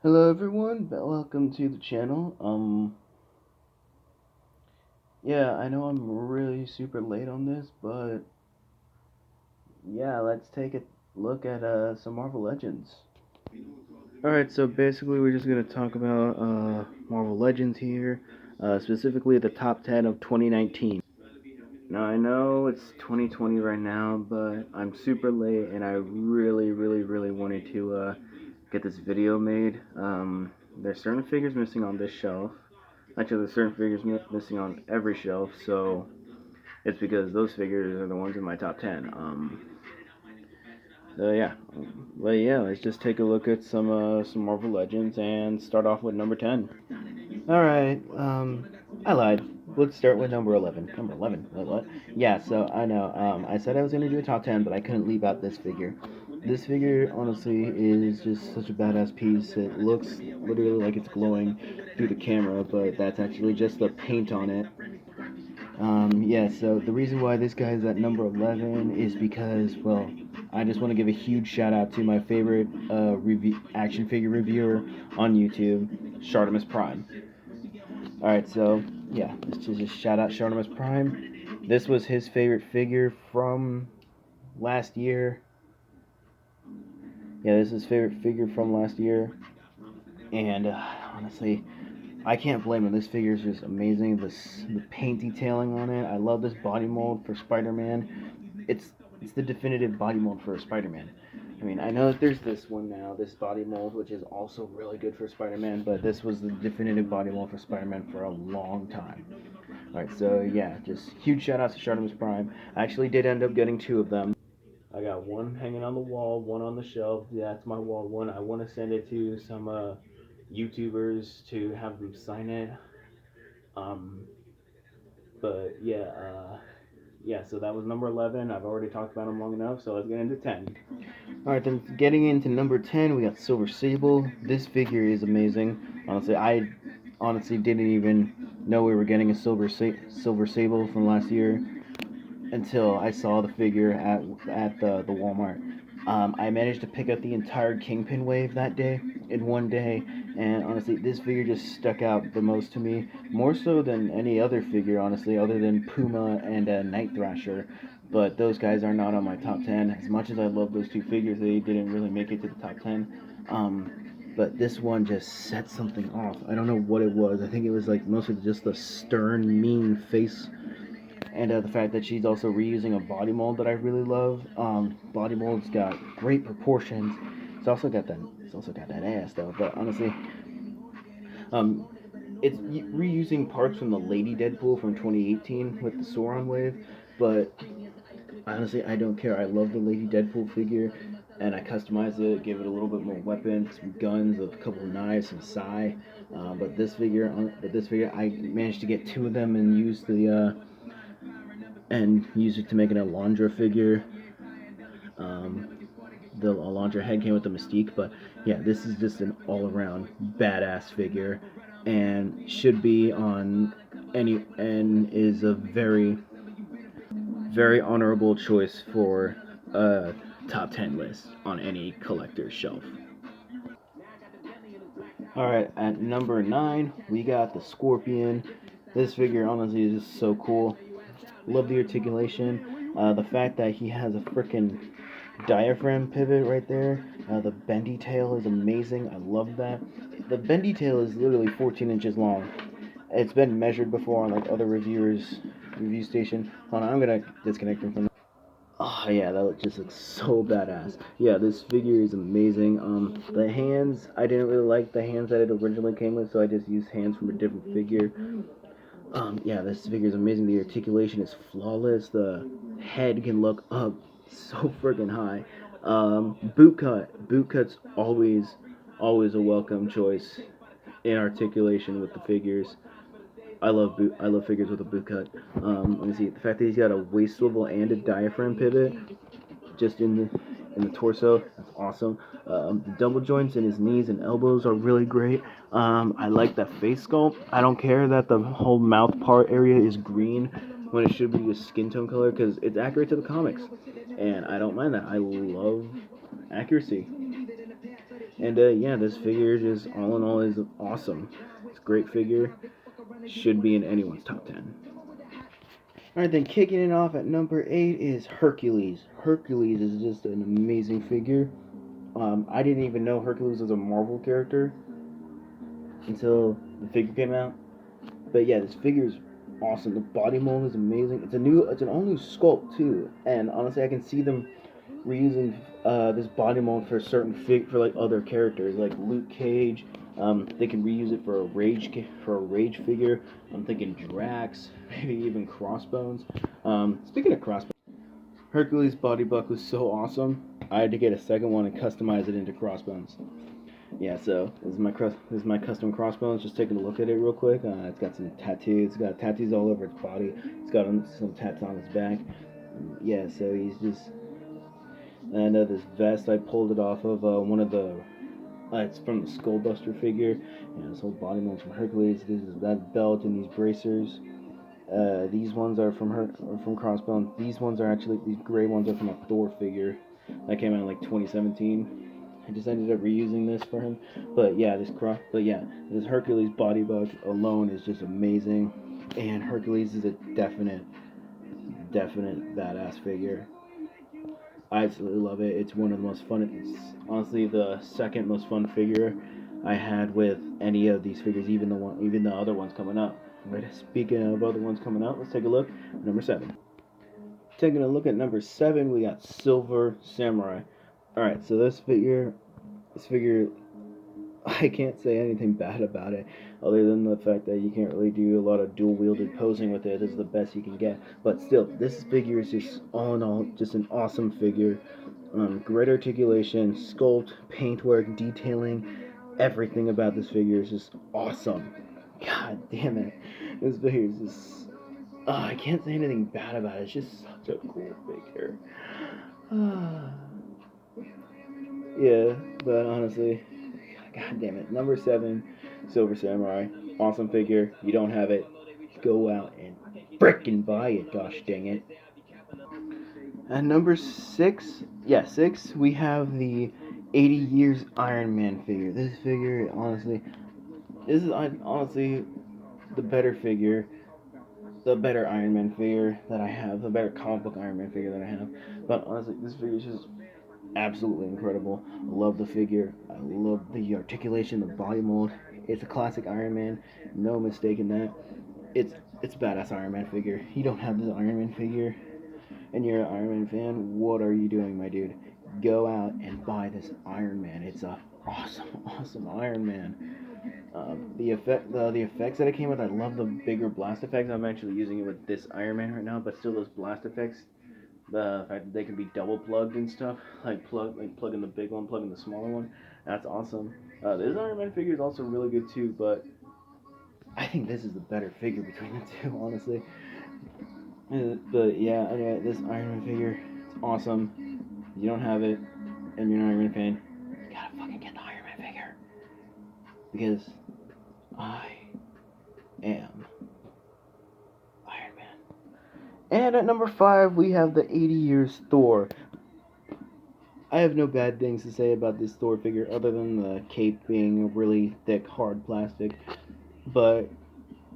Hello everyone, welcome to the channel. Yeah, I know I'm really super late on this, but yeah, let's take a look at some Marvel Legends. Alright, so basically we're just gonna talk about Marvel Legends here, specifically the top 10 of 2019. Now I know it's 2020 right now, but I'm super late and I really wanted to get this video made. There's certain figures missing on this shelf. Actually, there's certain figures missing on every shelf, so it's because those figures are the ones in my top 10. Yeah. But yeah, let's just take a look at some Marvel Legends and start off with number 10. Alright, I lied. Let's start with number 11. Number 11? Wait, what? Yeah, so I know, I said I was gonna do a top 10, but I couldn't leave out this figure. This figure, honestly, is just such a badass piece. It looks literally like it's glowing through the camera, but that's actually just the paint on it. Yeah, so the reason why this guy is at number 11 is because, well, I just want to give a huge shout out to my favorite action figure reviewer on YouTube, Shartimus Prime. Alright, so, yeah, let's just shout out Shartimus Prime. This was his favorite figure from last year. Yeah, this is his favorite figure from last year. And honestly, I can't blame him. This figure is just amazing. The paint detailing on it. I love this body mold for Spider-Man. It's the definitive body mold for a Spider-Man. I mean, I know that there's this one now, this body mold, which is also really good for Spider-Man, but this was the definitive body mold for Spider-Man for a long time. Alright, so yeah, just huge shout out to Shartimus Prime. I actually did end up getting two of them. I got one hanging on the wall, one on the shelf. Yeah, that's my wall one. I want to send it to some YouTubers to have them sign it. Um, but yeah. So that was number 11. I've already talked about them long enough. So let's get into 10. All right, then getting into number 10, we got Silver Sable. This figure is amazing. I honestly didn't even know we were getting a Silver Sable from last year until I saw the figure at the Walmart. I managed to pick up the entire Kingpin wave that day in one day, and honestly, this figure just stuck out the most to me, more so than any other figure, honestly, other than Puma and Night Thrasher. But those guys are not on my top 10. As much as I love those two figures, they didn't really make it to the top 10. But this one just set something off. I don't know what it was. I think it was like mostly just the stern, mean face and the fact that she's also reusing a body mold that I really love. Body mold's got great proportions. It's also got that. It's also got that ass though. But honestly, um, it's reusing parts from the Lady Deadpool from 2018 with the Sauron wave. But honestly, I don't care. I love the Lady Deadpool figure, and I customized it, gave it a little bit more weapons, some guns, a couple of knives, some sai. But this figure, I managed to get two of them and use it to make an Alondra figure. The Alondra head came with the Mystique, but yeah, this is just an all-around badass figure, and should be on any and is a very honorable choice for a top 10 list on any collector's shelf. All right, at number 9, we got the Scorpion. This figure honestly is just so cool. Love the articulation. The fact that he has a freaking diaphragm pivot right there. The bendy tail is amazing. I love that. The bendy tail is literally 14 inches long. It's been measured before on like other reviewers review station. Hold on, I'm gonna disconnect him from. Oh yeah, that just looks so badass. Yeah, this figure is amazing. The hands, I didn't really like the hands that it originally came with, so I just used hands from a different figure. Yeah, this figure is amazing. The articulation is flawless. The head can look up so freaking high. Boot cut. Boot cut's always a welcome choice in articulation with the figures. I love figures with a boot cut. Let me see. The fact that he's got a waist swivel and a diaphragm pivot just in the torso. That's awesome. The double joints in his knees and elbows are really great. I like that face sculpt. I don't care that the whole mouth part area is green when it should be a skin tone color because it's accurate to the comics, and I don't mind that. I love accuracy. And yeah, this figure just all in all is awesome. It's a great figure. Should be in anyone's top 10. Alright, then kicking it off at number 8 is Hercules. Hercules is just an amazing figure. I didn't even know Hercules was a Marvel character until the figure came out. But yeah, this figure is awesome. The body mold is amazing. It's an all new sculpt too. And honestly, I can see them reusing this body mold for for like other characters like Luke Cage. They can reuse it for a rage figure. I'm thinking Drax, maybe even Crossbones. Speaking of Crossbones, Hercules body buck was so awesome. I had to get a second one and customize it into Crossbones. Yeah, so this is my custom Crossbones. Just taking a look at it real quick. It's got some tattoos. It's got tattoos all over its body. It's got some tats on its back. Yeah, so he's just. And this vest, I pulled it off of one of the. It's from the Skullbuster figure. Yeah, this whole body mold's from Hercules. This is that belt and these bracers. These ones are from Crossbones. These ones are actually these gray ones are from a Thor figure that came out in like 2017. I just ended up reusing this for him. But yeah, this Hercules body buff alone is just amazing. And Hercules is a definite badass figure. I absolutely love it. It's one of the most fun. It's honestly the second most fun figure I had with any of these figures, even the other ones coming up. Right. Speaking of other ones coming out, let's take a look at number 7. Taking a look at number 7, we got Silver Samurai. All right, so this figure, I can't say anything bad about it, other than the fact that you can't really do a lot of dual-wielded posing with it. This is the best you can get. But still, this figure is just all in all just an awesome figure. Great articulation, sculpt, paintwork, detailing, everything about this figure is just awesome. God damn it, this figure is just. I can't say anything bad about it. It's just such a cool figure. Yeah, but honestly, God damn it. Number 7, Silver Samurai. Awesome figure. You don't have it, go out and frickin' buy it, gosh dang it. At number 6, yeah, 6, we have the 80 Years Iron Man figure. This figure, honestly, honestly the better figure, the better Iron Man figure that I have, the better comic book Iron Man figure that I have. But honestly, this figure is just absolutely incredible. I love the figure. I love the articulation, the body mold. It's a classic Iron Man. No mistake in that. It's a badass Iron Man figure. You don't have this Iron Man figure, and you're an Iron Man fan. What are you doing, my dude? Go out and buy this Iron Man. It's a awesome Iron Man. The effects that it came with, I love the bigger blast effects. I'm actually using it with this Iron Man right now, but still those blast effects, the fact that they can be double plugged and stuff, like plug in the big one, plug in the smaller one, that's awesome. This Iron Man figure is also really good too, but I think this is the better figure between the two, honestly. But yeah, anyway, this Iron Man figure, it's awesome. If you don't have it, and you're not an Iron Man fan, you gotta fucking get the Iron Man figure, because I am Iron Man. And at number 5, we have the 80 Years Thor. I have no bad things to say about this Thor figure other than the cape being really thick, hard plastic. But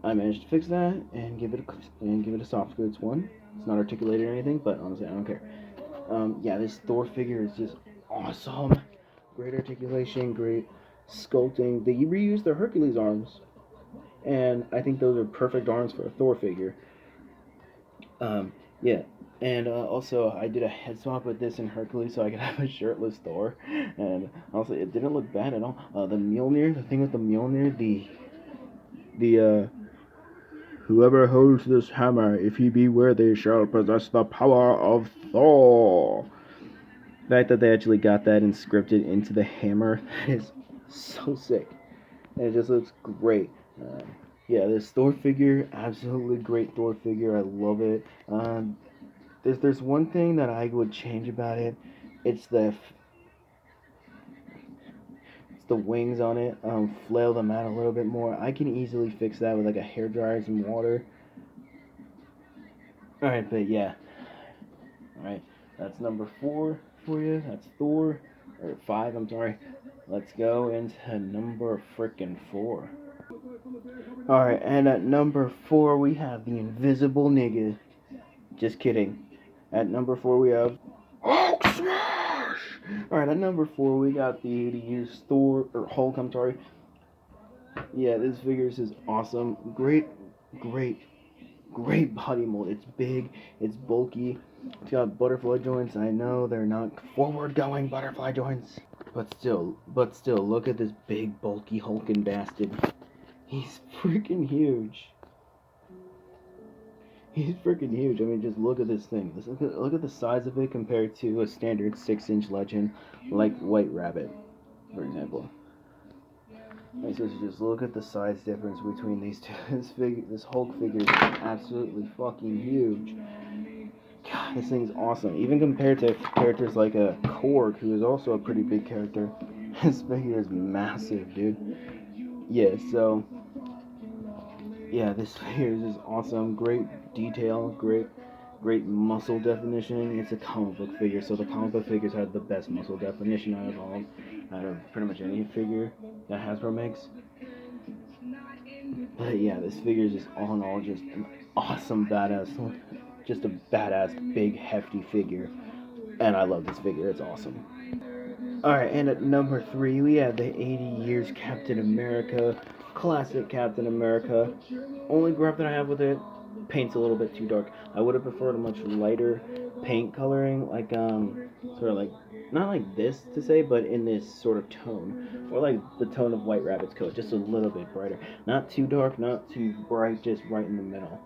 I managed to fix that and give it a soft goods one. It's not articulated or anything, but honestly, I don't care. Yeah, this Thor figure is just awesome. Great articulation, great sculpting. They reused their Hercules arms, and I think those are perfect arms for a Thor figure. Yeah, and also I did a head swap with this in Hercules so I could have a shirtless Thor, and also it didn't look bad at all. The Mjolnir, the thing with the Mjolnir, the whoever holds this hammer, if he be worthy, shall possess the power of Thor. The fact that they actually got that inscripted into the hammer, that is so sick, and it just looks great. Yeah, this Thor figure, absolutely great Thor figure. I love it. There's one thing that I would change about it. It's the wings on it. Flail them out a little bit more. I can easily fix that with like a hair dryer and some water. All right, but yeah. All right, that's number 4 for you. That's Thor, or 5. I'm sorry. let's go into number frickin' 4. Alright, and at number 4 we have the Invisible Nigga. Just kidding. At number 4 we have Hulk Smash! Alright, at number 4 we got the 80s Thor, or Hulk, I'm sorry. Yeah, this figure is awesome. Great body mold. It's big, it's bulky, it's got butterfly joints. I know they're not forward-going butterfly joints, but still, look at this big, bulky, hulking bastard. He's freaking huge. He's freaking huge. I mean, just look at this thing. Look at the size of it compared to a standard 6-inch legend like White Rabbit, for example. And so just look at the size difference between these two. This Hulk figure is absolutely fucking huge. God, this thing's awesome. Even compared to characters like a Korg, who is also a pretty big character, this figure is massive, dude. Yeah, so yeah, this figure is awesome. Great detail, great muscle definition. It's a comic book figure, so the comic book figures have the best muscle definition out of pretty much any figure that Hasbro makes. But yeah, this figure is just all in all just an awesome badass, just a badass big hefty figure, and I love this figure. It's awesome. Alright, and at number 3 we have the 80 years Captain America, classic Captain America. Only gripe that I have with it, paint's a little bit too dark. I would have preferred a much lighter paint coloring, like sort of like, not like this to say, but in this sort of tone, or like the tone of White Rabbit's coat, just a little bit brighter. Not too dark, not too bright, just right in the middle.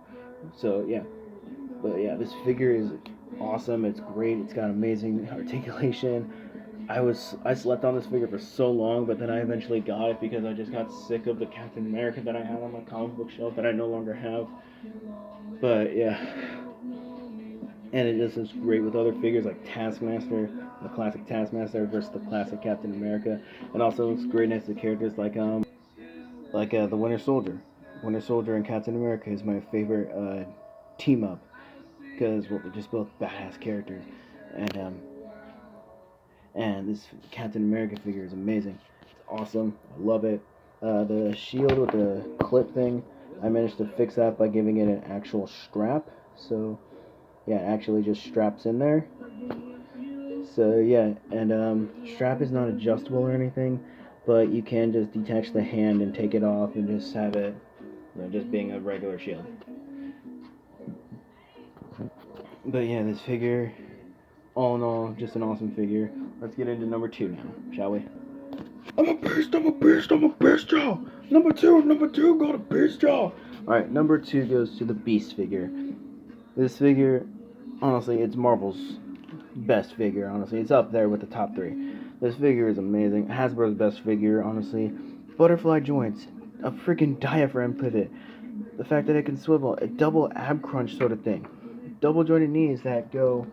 So yeah, but yeah, this figure is awesome. It's great. It's got amazing articulation. I slept on this figure for so long, but then I eventually got it because I just got sick of the Captain America that I had on my comic book shelf that I no longer have. But yeah, and it just is great with other figures like Taskmaster, the classic Taskmaster versus the classic Captain America, and also it's great next to characters like the Winter Soldier. Winter Soldier and Captain America is my favorite team up because they're just both badass characters, and this Captain America figure is amazing. It's awesome. I love it. The shield with the clip thing, I managed to fix that by giving it an actual strap. So yeah, it actually just straps in there. So yeah, and strap is not adjustable or anything, but you can just detach the hand and take it off and just have it, just being a regular shield. But yeah, this figure, all in all, just an awesome figure. Let's get into number 2 now, shall we? I'm a beast, y'all! Number two, got a beast, y'all! Alright, number 2 goes to the Beast figure. This figure, honestly, it's Marvel's best figure, honestly. It's up there with the top 3. This figure is amazing. Hasbro's best figure, honestly. Butterfly joints, a freaking diaphragm pivot, the fact that it can swivel, a double ab crunch sort of thing. Double jointed knees that go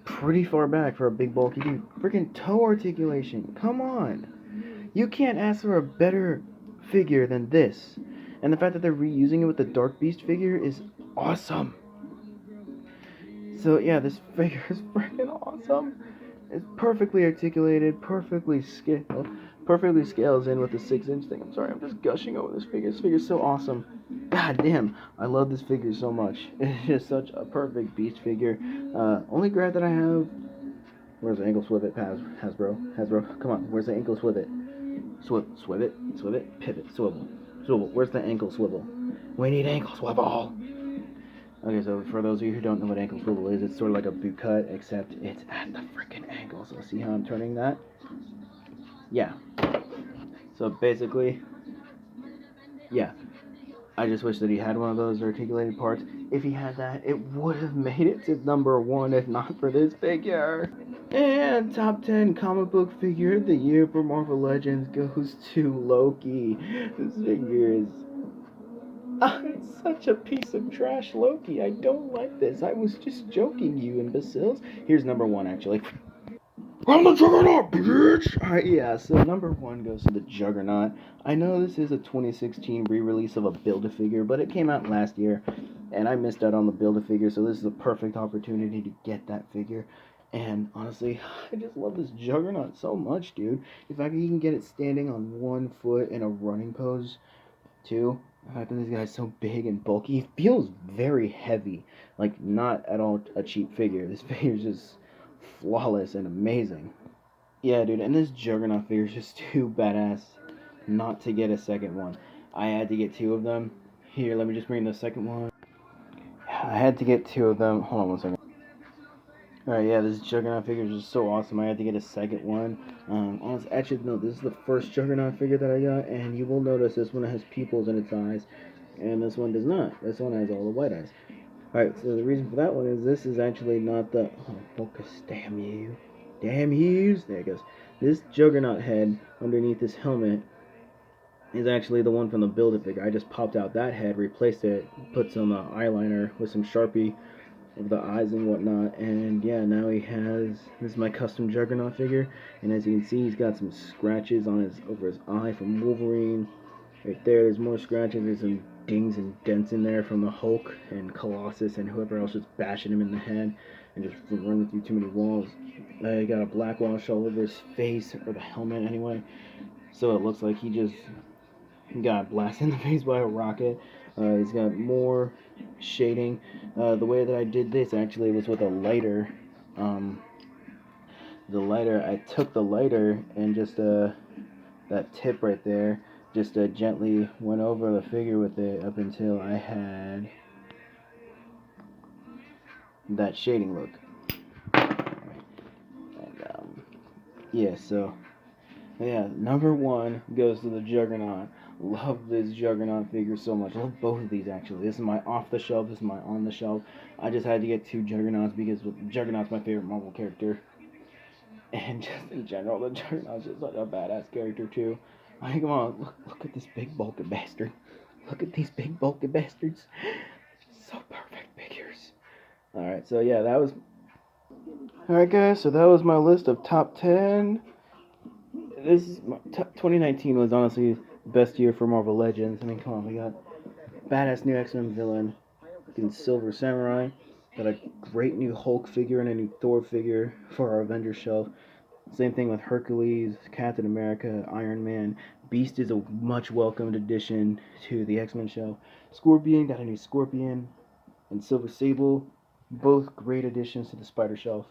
pretty far back for a big bulky dude. Freaking toe articulation. Come on. You can't ask for a better figure than this. And the fact that they're reusing it with the Dark Beast figure is awesome. So yeah, this figure is freaking awesome. It's perfectly articulated, perfectly scales in with the 6-inch thing. I'm sorry, I'm just gushing over this figure. This figure's so awesome. God damn, I love this figure so much. It's just such a perfect Beast figure. Only gripe that I have. Where's the ankle swivet, Hasbro? Come on, where's the ankle swivet? Swivet, pivot, swivel. Where's the ankle swivel? We need ankle swivel. Okay, so for those of you who don't know what ankle swivel is, it's sort of like a boot cut, except it's at the freaking ankle. So see how I'm turning that? Yeah. So basically, yeah. I just wish that he had one of those articulated parts. If he had that, it would have made it to number 1 if not for this figure. And top 10 comic book figure of the year for Marvel Legends goes to Loki. This figure is... it's such a piece of trash, Loki. I don't like this. I was just joking, you imbeciles. Here's number 1, actually. I'm the Juggernaut, bitch! Alright, yeah, so number 1 goes to the Juggernaut. I know this is a 2016 re-release of a Build-A-Figure, but it came out last year, and I missed out on the Build-A-Figure, so this is a perfect opportunity to get that figure. And honestly, I just love this Juggernaut so much, dude. If I can even get it standing on one foot in a running pose, too. The fact that this guy's so big and bulky, he feels very heavy. Like, not at all a cheap figure. This figure's just flawless and amazing. Yeah, dude, and this Juggernaut figure is just too badass not to get a second one. I had to get two of them. Here, let me just bring the second one. I had to get two of them. Hold on one second. Alright, yeah, this Juggernaut figure is just so awesome. I had to get a second one. Actually, no, this is the first Juggernaut figure that I got, and you will notice this one has pupils in its eyes, and this one does not. This one has all the white eyes. Alright, so the reason for that one is this is actually not the... Oh, focus, damn you. Damn yous! There it goes. This Juggernaut head underneath this helmet is actually the one from the Build-A-Figure. I just popped out that head, replaced it, put some eyeliner with some Sharpie of the eyes and whatnot, and yeah, now he has, this is my custom Juggernaut figure, and as you can see, he's got some scratches on his, over his eye from Wolverine. Right there's more scratches, there's some dings and dents in there from the Hulk and Colossus and whoever else just bashing him in the head and just running through too many walls. He got a black wash all over his face, or the helmet anyway, so it looks like he just got blasted in the face by a rocket. He's got more shading. The way that I did this actually was with a lighter. The lighter, I took the lighter and just that tip right there, just gently went over the figure with it up until I had that shading look. And yeah, so yeah, number one goes to the Juggernaut. Love this Juggernaut figure so much. Love both of these actually. This is my off the shelf. This is my on the shelf. I just had to get two Juggernauts because Juggernaut's my favorite Marvel character. And just in general, the Juggernaut's just such a badass character too. Like, come on, look at this big bulky bastard. Look at these big bulky bastards. So perfect figures. Alright, so yeah, that was... Alright guys, so that was my list of top 10. This is 2019 was honestly the best year for Marvel Legends. I mean, come on, we got badass new X-Men villain, fucking Silver Samurai, got a great new Hulk figure and a new Thor figure for our Avengers shelf. Same thing with Hercules, Captain America, Iron Man. Beast is a much welcomed addition to the X-Men shelf. Scorpion, got a new Scorpion, and Silver Sable, both great additions to the Spider shelf.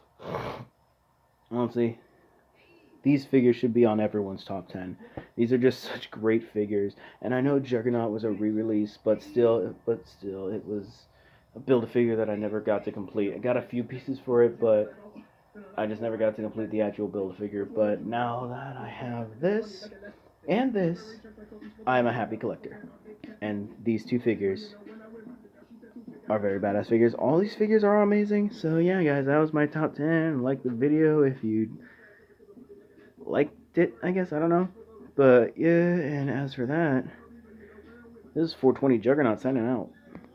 Honestly, these figures should be on everyone's top 10. These are just such great figures. And I know Juggernaut was a re-release, but still, it was a Build-A-Figure that I never got to complete. I got a few pieces for it, but I just never got to complete the actual Build-A-Figure. But now that I have this and this, I'm a happy collector. And these two figures are very badass figures. All these figures are amazing. So yeah, guys, that was my top 10. Like the video if you liked it, I guess, I don't know. But yeah, and as for that, this is 420 Juggernaut signing out.